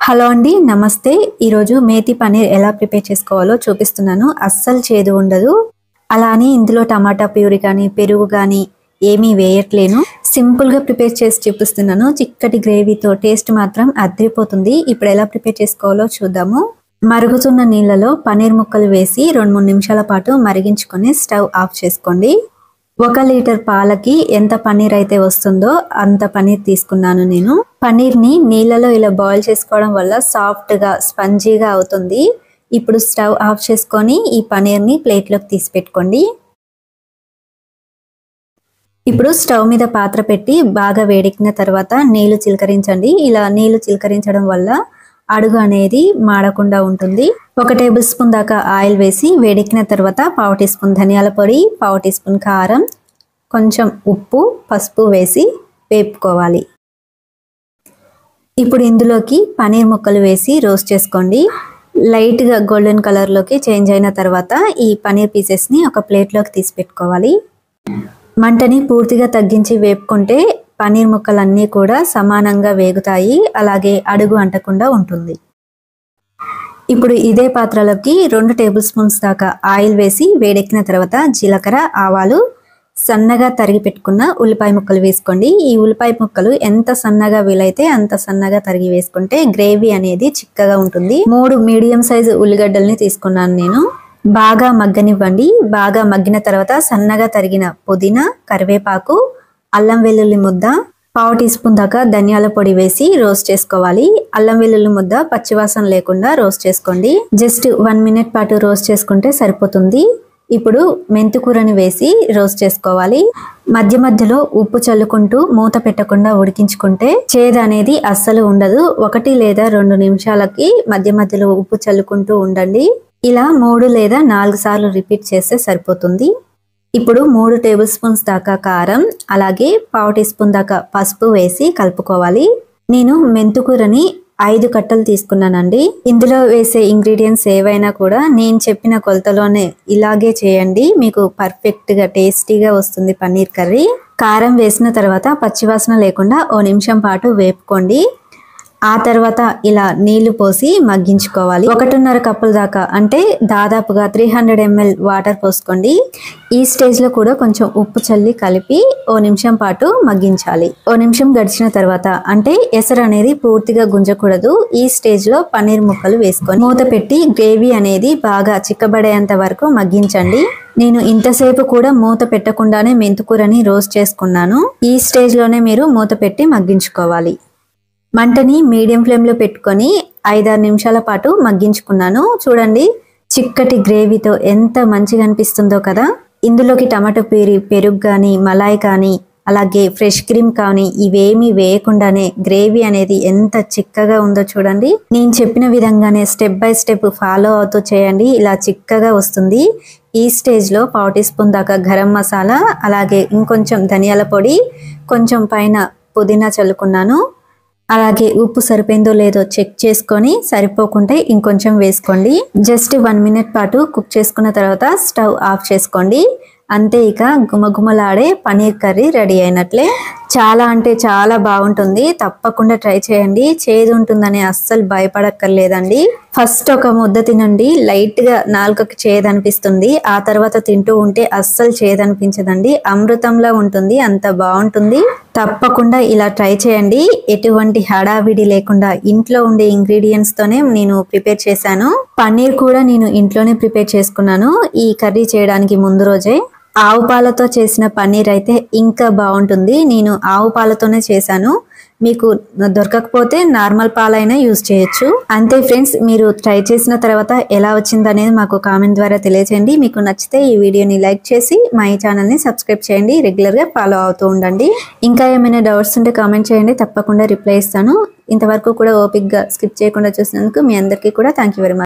Hello అండి, నమస్తే. ఈరోజు మేతి పన్నీర్ ఎలా ప్రిపేర్ చేసుకోవాలో చూపిస్తున్నాను. అస్సలు చేదు ఉండదు. అలానే ఇందులో టమాటా ప్యూరీ కానీ పెరుగు కానీ ఏమీ వేయట్లేను. సింపుల్గా ప్రిపేర్ చేసి చూపిస్తున్నాను. చిక్కటి గ్రేవీతో టేస్ట్ మాత్రం అదిరిపోతుంది. ఇప్పుడు ఎలా ప్రిపేర్ చేసుకోవాలో చూద్దాము. మరుగుతున్న నీళ్ళలో పన్నీర్ ముక్కలు వేసి 2-3 నిమిషాల పాటు మరిగించుకొని స్టవ్ ఆఫ్ చేసుకోండి. 1 లీటర్ పాలకి ఎంత పన్నీర్ అయితే వస్తుందో అంత పన్నీర్ తీసుకున్నాను నేను. పన్నీర్ని నీళ్ళలో ఇలా బాయిల్ చేసుకోవడం వల్ల సాఫ్ట్గా స్పంజీగా అవుతుంది. ఇప్పుడు స్టవ్ ఆఫ్ చేసుకొని ఈ పన్నీర్ని ప్లేట్లోకి తీసి పెట్టుకోండి. ఇప్పుడు స్టవ్ మీద పాత్ర పెట్టి బాగా వేడెక్కిన తర్వాత నీళ్లు చిలకరించండి. ఇలా నీళ్లు చిలకరించడం వల్ల అడుగు అనేది మాడకుండా ఉంటుంది. 1 టేబుల్ స్పూన్ దాకా ఆయిల్ వేసి వేడెక్కిన తర్వాత 1/2 టీ స్పూన్ ధనియాల పొడి, 1/2 టీ స్పూన్ కారం, కొంచెం ఉప్పు, పసుపు వేసి వేపుకోవాలి. ఇప్పుడు ఇందులోకి పన్నీర్ ముక్కలు వేసి రోస్ట్ చేసుకోండి. లైట్గా గోల్డెన్ కలర్లోకి చేంజ్ అయిన తర్వాత ఈ పన్నీర్ పీసెస్ని ఒక ప్లేట్లోకి తీసి పెట్టుకోవాలి. మంటని పూర్తిగా తగ్గించి వేపుకుంటే పన్నీర్ ముక్కలన్నీ కూడా సమానంగా వేగుతాయి. అలాగే అడుగు అంటకుండా ఉంటుంది. ఇప్పుడు ఇదే పాత్రలోకి 2 టేబుల్ స్పూన్స్ దాకా ఆయిల్ వేసి వేడెక్కిన తర్వాత జీలకర్ర, ఆవాలు, సన్నగా తరిగి పెట్టుకున్న ఉల్లిపాయ ముక్కలు వేసుకోండి. ఈ ఉల్లిపాయ ముక్కలు ఎంత సన్నగా వీలైతే అంత సన్నగా తరిగి వేసుకుంటే గ్రేవీ అనేది చిక్కగా ఉంటుంది. 3 మీడియం సైజు ఉల్లిగడ్డల్ని తీసుకున్నాను నేను. బాగా మగ్గనివ్వండి. బాగా మగ్గిన తర్వాత సన్నగా తరిగిన పుదీనా, కరివేపాకు, అల్లం వెల్లుల్లి ముద్ద, 1/2 టీ స్పూన్ దాకా ధనియాల పొడి వేసి రోస్ట్ చేసుకోవాలి. అల్లం వెల్లుల్లి ముద్ద పచ్చివాసన లేకుండా రోస్ట్ చేసుకోండి. జస్ట్ 1 మినిట్ పాటు రోస్ట్ చేసుకుంటే సరిపోతుంది. ఇప్పుడు మెంతికూరని వేసి రోస్ట్ చేసుకోవాలి. మధ్య మధ్యలో ఉప్పు చల్లుకుంటూ మూత పెట్టకుండా ఉడికించుకుంటే చేదు అనేది అస్సలు ఉండదు. 1 లేదా 2 నిమిషాలకి మధ్య మధ్యలో ఉప్పు చల్లుకుంటూ ఉండండి. ఇలా 3 లేదా 4 సార్లు రిపీట్ చేస్తే సరిపోతుంది. ఇప్పుడు 3 టేబుల్ స్పూన్స్ దాకా కారం, అలాగే 1/2 టీ స్పూన్ దాకా పసుపు వేసి కలుపుకోవాలి. నేను మెంతుకూరని 5 కట్టలు తీసుకున్నానండి. ఇందులో వేసే ఇంగ్రీడియంట్స్ ఏవైనా కూడా నేను చెప్పిన కొలతలోనే ఇలాగే చేయండి. మీకు పర్ఫెక్ట్గా టేస్టీగా వస్తుంది పన్నీర్ కర్రీ. కారం వేసిన తర్వాత పచ్చివాసన లేకుండా 1 నిమిషం పాటు వేపుకోండి. ఆ తర్వాత ఇలా నీళ్లు పోసి మగ్గించుకోవాలి. 1.5 కప్పుల దాకా అంటే దాదాపుగా 300 ml వాటర్ పోసుకోండి. ఈ స్టేజ్లో కూడా కొంచెం ఉప్పు చల్లి కలిపి 1 నిమిషం పాటు మగ్గించాలి. 1 నిమిషం గడిచిన తర్వాత అంటే ఎసరు అనేది పూర్తిగా గుంజకూడదు. ఈ స్టేజ్లో పన్నీర్ ముక్కలు వేసుకొని మూత పెట్టి గ్రేవీ అనేది బాగా చిక్కబడేంత వరకు మగ్గించండి. నేను ఇంతసేపు కూడా మూత పెట్టకుండానే మెంతికూరని రోస్ట్ చేసుకున్నాను. ఈ స్టేజ్లోనే మీరు మూత పెట్టి మగ్గించుకోవాలి. మంటని మీడియం ఫ్లేమ్లో పెట్టుకొని 5-6 నిమిషాల పాటు మగ్గించుకున్నాను. చూడండి చిక్కటి గ్రేవీతో ఎంత మంచిగా అనిపిస్తుందో కదా. ఇందులోకి టమాటో ప్యూరీ, పెరుగు కానీ, మలాయ్ కానీ, అలాగే ఫ్రెష్ క్రీమ్ కానీ ఇవేమీ వేయకుండానే గ్రేవీ అనేది ఎంత చిక్కగా ఉందో చూడండి. నేను చెప్పిన విధంగానే స్టెప్ బై స్టెప్ ఫాలో అవుతూ చేయండి. ఇలా చిక్కగా వస్తుంది. ఈ స్టేజ్లో 1/2 టీ స్పూన్ దాకా గరం మసాలా, అలాగే ఇంకొంచెం ధనియాల పొడి, కొంచెం పైన పుదీనా చల్లుకున్నాను. అలాగే ఉప్పు సరిపోయిందో లేదో చెక్ చేసుకొని సరిపోకుంటే ఇంకొంచెం వేసుకోండి. జస్ట్ 1 మినిట్ పాటు కుక్ చేసుకున్న తర్వాత స్టవ్ ఆఫ్ చేసుకోండి. అంతే, ఇక గుమగుమలాడే పన్నీర్ కర్రీ రెడీ అయినట్లే. చాలా అంటే చాలా బాగుంటుంది. తప్పకుండా ట్రై చేయండి. చేదు ఉంటుందని అస్సలు భయపడక్కర్లేదండి. ఫస్ట్ ఒక ముద్ద తినండి, లైట్గా నాలుకకి చేదు అనిపిస్తుంది. ఆ తర్వాత తింటూ ఉంటే అస్సలు చేదు అనిపించదండి. అమృతంలా ఉంటుంది, అంత బాగుంటుంది. తప్పకుండా ఇలా ట్రై చేయండి. ఎటువంటి హడావిడి లేకుండా ఇంట్లో ఉండే ఇంగ్రీడియంట్స్ తోనే నేను ప్రిపేర్ చేశాను. పన్నీర్ కూడా నేను ఇంట్లోనే ప్రిపేర్ చేసుకున్నాను ఈ కర్రీ చేయడానికి ముందు రోజే. ఆవు పాలతో చేసిన పన్నీర్ అయితే ఇంకా బాగుంటుంది. నేను ఆవు పాలతోనే చేశాను. మీకు దొరకకపోతే నార్మల్ పాలైనా యూజ్ చేయొచ్చు. అంతే ఫ్రెండ్స్, మీరు ట్రై చేసిన తర్వాత ఎలా వచ్చిందనేది మాకు కామెంట్ ద్వారా తెలియచేయండి. మీకు నచ్చితే ఈ వీడియోని లైక్ చేసి మా ఈ ఛానల్ని సబ్స్క్రైబ్ చేయండి. రెగ్యులర్గా ఫాలో అవుతూ ఉండండి. ఇంకా ఏమైనా డౌట్స్ ఉంటే కామెంట్ చేయండి, తప్పకుండా రిప్లై ఇస్తాను. ఇంతవరకు కూడా ఓపిక్గా స్కిప్ చేయకుండా చూసినందుకు మీ అందరికీ కూడా థ్యాంక్ యూ వెరీ మచ్.